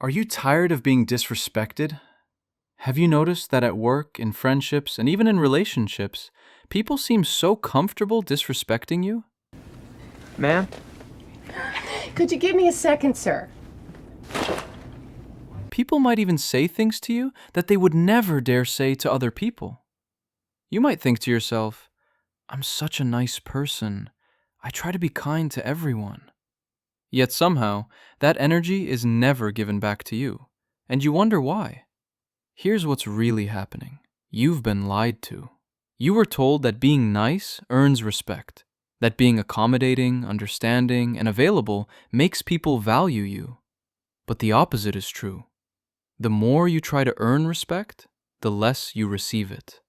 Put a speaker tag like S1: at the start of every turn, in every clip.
S1: Are you tired of being disrespected? Have you noticed that at work, in friendships, and even in relationships, people seem so comfortable disrespecting you?
S2: Ma'am?
S3: Could you give me a second, sir?
S1: People might even say things to you that they would never dare say to other people. You might think to yourself, I'm such a nice person. I try to be kind to everyone. Yet somehow, that energy is never given back to you, and you wonder why. Here's what's really happening. You've been lied to. You were told that being nice earns respect, that being accommodating, understanding, and available makes people value you. But the opposite is true. The more you try to earn respect, the less you receive it.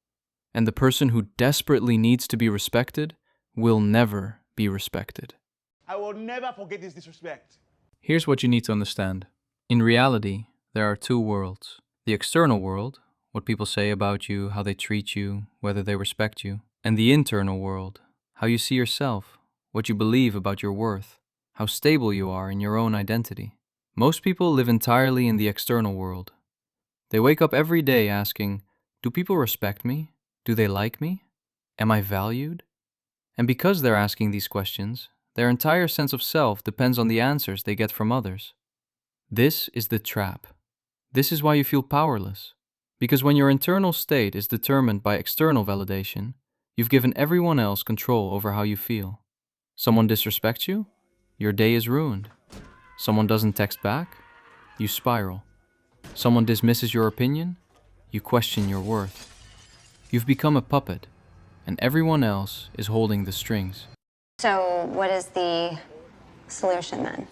S1: And the person who desperately needs to be respected will never be respected.
S4: I will never forget this disrespect.
S1: Here's what you need to understand. In reality, there are two worlds. The external world, what people say about you, how they treat you, whether they respect you. And the internal world, how you see yourself, what you believe about your worth, how stable you are in your own identity. Most people live entirely in the external world. They wake up every day asking, do people respect me? Do they like me? Am I valued? And because they're asking these questions, their entire sense of self depends on the answers they get from others. This is the trap. This is why you feel powerless. Because when your internal state is determined by external validation, you've given everyone else control over how you feel. Someone disrespects you? Your day is ruined. Someone doesn't text back? You spiral. Someone dismisses your opinion? You question your worth. You've become a puppet, and everyone else is holding the strings.
S5: So what is the solution then?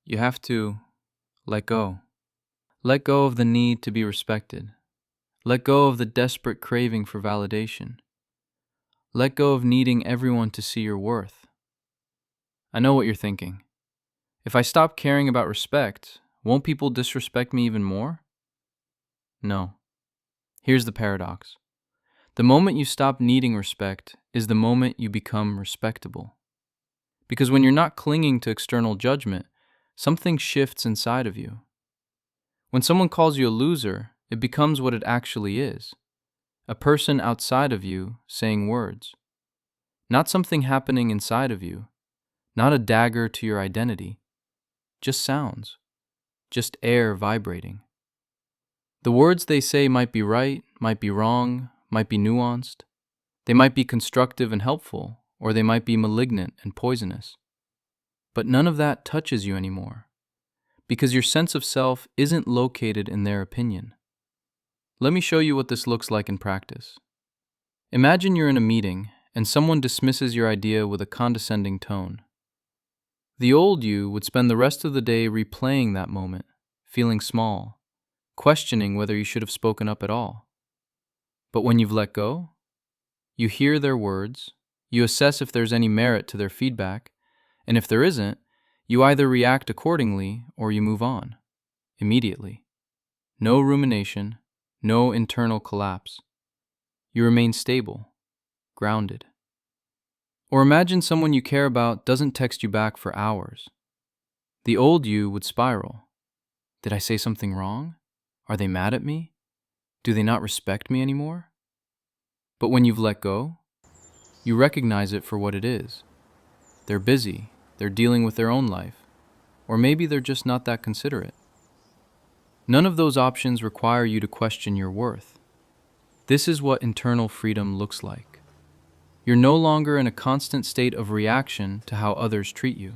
S1: You have to let go. Let go of the need to be respected. Let go of the desperate craving for validation. Let go of needing everyone to see your worth. I know what you're thinking. If I stop caring about respect, won't people disrespect me even more? No. Here's the paradox. The moment you stop needing respect is the moment you become respectable. Because when you're not clinging to external judgment, something shifts inside of you. When someone calls you a loser, it becomes what it actually is. A person outside of you saying words. Not something happening inside of you. Not a dagger to your identity. Just sounds. Just air vibrating. The words they say might be right, might be wrong, might be nuanced. They might be constructive and helpful, or they might be malignant and poisonous. But none of that touches you anymore, because your sense of self isn't located in their opinion. Let me show you what this looks like in practice. Imagine you're in a meeting and someone dismisses your idea with a condescending tone. The old you would spend the rest of the day replaying that moment, feeling small, questioning whether you should have spoken up at all. But when you've let go, you hear their words, you assess if there's any merit to their feedback, and if there isn't, you either react accordingly or you move on, immediately. No rumination, no internal collapse. You remain stable, grounded. Or imagine someone you care about doesn't text you back for hours. The old you would spiral. Did I say something wrong? Are they mad at me? Do they not respect me anymore? But when you've let go, you recognize it for what it is. They're busy, they're dealing with their own life, or maybe they're just not that considerate. None of those options require you to question your worth. This is what internal freedom looks like. You're no longer in a constant state of reaction to how others treat you.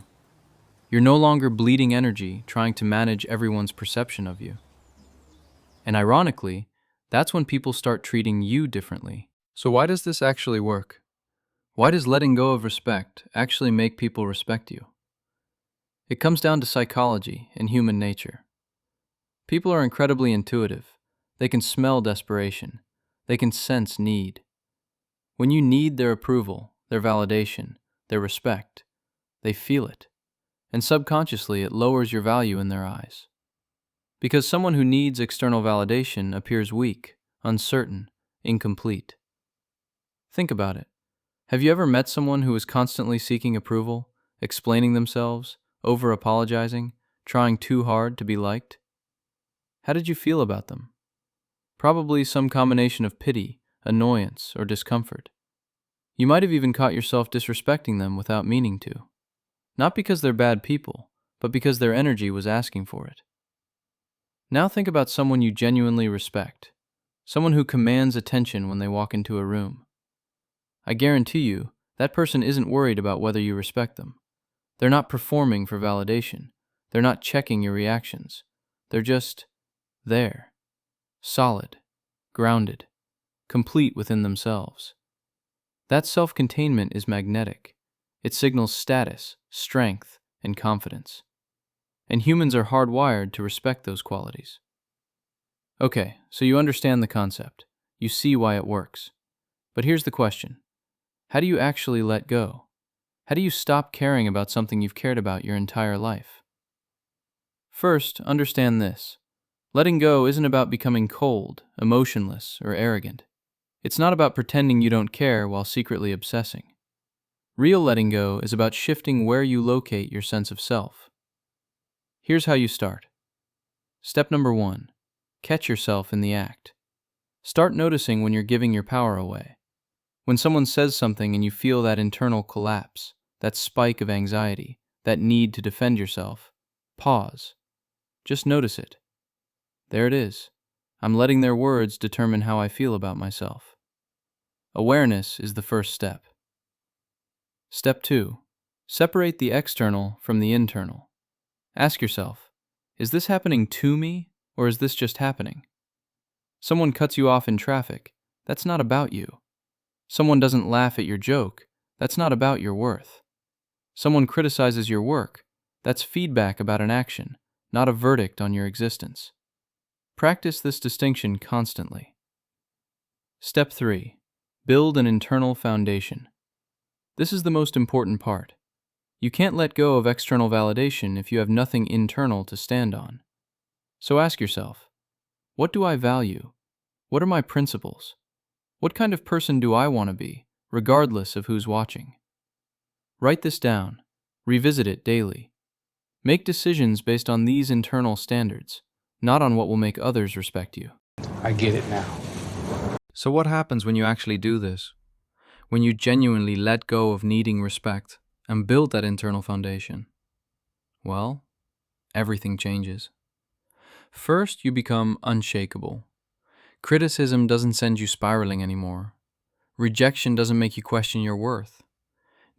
S1: You're no longer bleeding energy trying to manage everyone's perception of you. And ironically, that's when people start treating you differently. So why does this actually work? Why does letting go of respect actually make people respect you? It comes down to psychology and human nature. People are incredibly intuitive. They can smell desperation. They can sense need. When you need their approval, their validation, their respect, they feel it. And subconsciously, it lowers your value in their eyes. Because someone who needs external validation appears weak, uncertain, incomplete. Think about it. Have you ever met someone who is constantly seeking approval, explaining themselves, over-apologizing, trying too hard to be liked? How did you feel about them? Probably some combination of pity, annoyance, or discomfort. You might have even caught yourself disrespecting them without meaning to. Not because they're bad people, but because their energy was asking for it. Now think about someone you genuinely respect, someone who commands attention when they walk into a room. I guarantee you, that person isn't worried about whether you respect them. They're not performing for validation. They're not checking your reactions. They're just there, solid, grounded, complete within themselves. That self-containment is magnetic. It signals status, strength, and confidence. And humans are hardwired to respect those qualities. Okay, so you understand the concept. You see why it works. But here's the question. How do you actually let go? How do you stop caring about something you've cared about your entire life? First, understand this. Letting go isn't about becoming cold, emotionless, or arrogant. It's not about pretending you don't care while secretly obsessing. Real letting go is about shifting where you locate your sense of self. Here's how you start. Step number 1. Catch yourself in the act. Start noticing when you're giving your power away. When someone says something and you feel that internal collapse, that spike of anxiety, that need to defend yourself, pause. Just notice it. There it is. I'm letting their words determine how I feel about myself. Awareness is the first step. Step 2. Separate the external from the internal. Ask yourself, is this happening to me, or is this just happening? Someone cuts you off in traffic. That's not about you. Someone doesn't laugh at your joke. That's not about your worth. Someone criticizes your work. That's feedback about an action, not a verdict on your existence. Practice this distinction constantly. Step 3. Build an internal foundation. This is the most important part. You can't let go of external validation if you have nothing internal to stand on. So ask yourself, what do I value? What are my principles? What kind of person do I want to be, regardless of who's watching? Write this down. Revisit it daily. Make decisions based on these internal standards, not on what will make others respect you.
S2: I get it now.
S1: So what happens when you actually do this? When you genuinely let go of needing respect and build that internal foundation? Well, everything changes. First, you become unshakable. Criticism doesn't send you spiraling anymore. Rejection doesn't make you question your worth.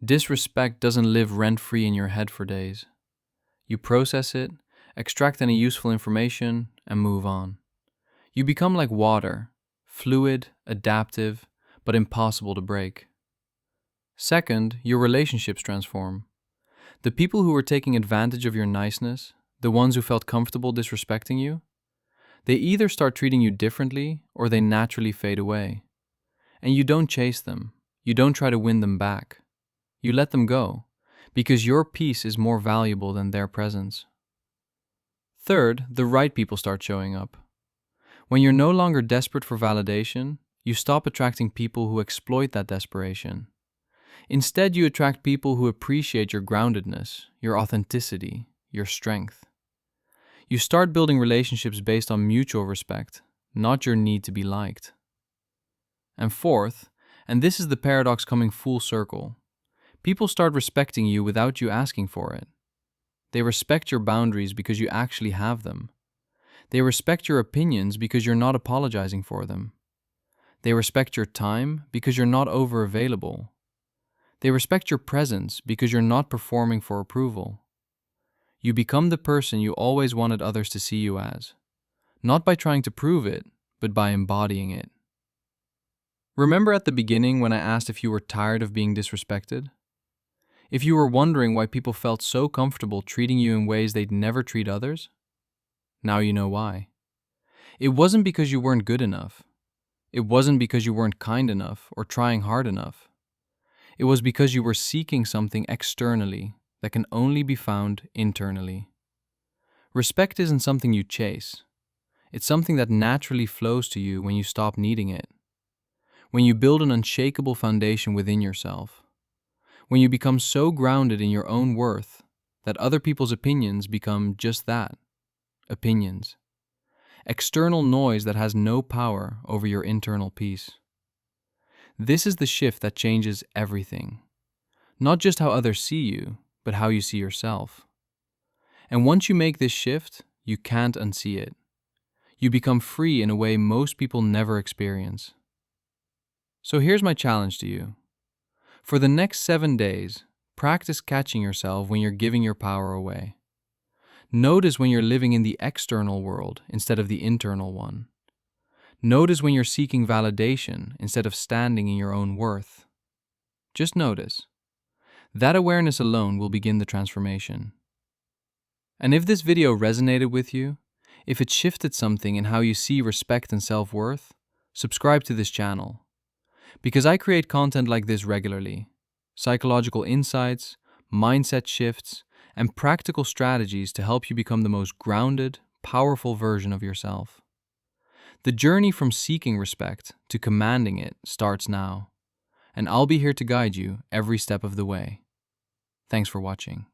S1: Disrespect doesn't live rent-free in your head for days. You process it, extract any useful information, and move on. You become like water, fluid, adaptive, but impossible to break. Second, your relationships transform. The people who were taking advantage of your niceness, the ones who felt comfortable disrespecting you, they either start treating you differently or they naturally fade away. And you don't chase them. You don't try to win them back. You let them go, because your peace is more valuable than their presence. Third, the right people start showing up. When you're no longer desperate for validation, you stop attracting people who exploit that desperation. Instead, you attract people who appreciate your groundedness, your authenticity, your strength. You start building relationships based on mutual respect, not your need to be liked. And fourth, and this is the paradox coming full circle, people start respecting you without you asking for it. They respect your boundaries because you actually have them. They respect your opinions because you're not apologizing for them. They respect your time because you're not over-available. They respect your presence because you're not performing for approval. You become the person you always wanted others to see you as, not by trying to prove it, but by embodying it. Remember at the beginning when I asked if you were tired of being disrespected? If you were wondering why people felt so comfortable treating you in ways they'd never treat others? Now you know why. It wasn't because you weren't good enough. It wasn't because you weren't kind enough or trying hard enough. It was because you were seeking something externally that can only be found internally. Respect isn't something you chase. It's something that naturally flows to you when you stop needing it. When you build an unshakable foundation within yourself. When you become so grounded in your own worth that other people's opinions become just that, opinions. external noise that has no power over your internal peace. This is the shift that changes everything. Not just how others see you, but how you see yourself. And once you make this shift, you can't unsee it. You become free in a way most people never experience. So here's my challenge to you. For the next 7 days, practice catching yourself when you're giving your power away. Notice when you're living in the external world instead of the internal one. Notice when you're seeking validation instead of standing in your own worth. Just notice. That awareness alone will begin the transformation. And if this video resonated with you, if it shifted something in how you see respect and self-worth, subscribe to this channel. Because I create content like this regularly. Psychological insights, mindset shifts, and practical strategies to help you become the most grounded, powerful version of yourself. The journey from seeking respect to commanding it starts now, and I'll be here to guide you every step of the way. Thanks for watching.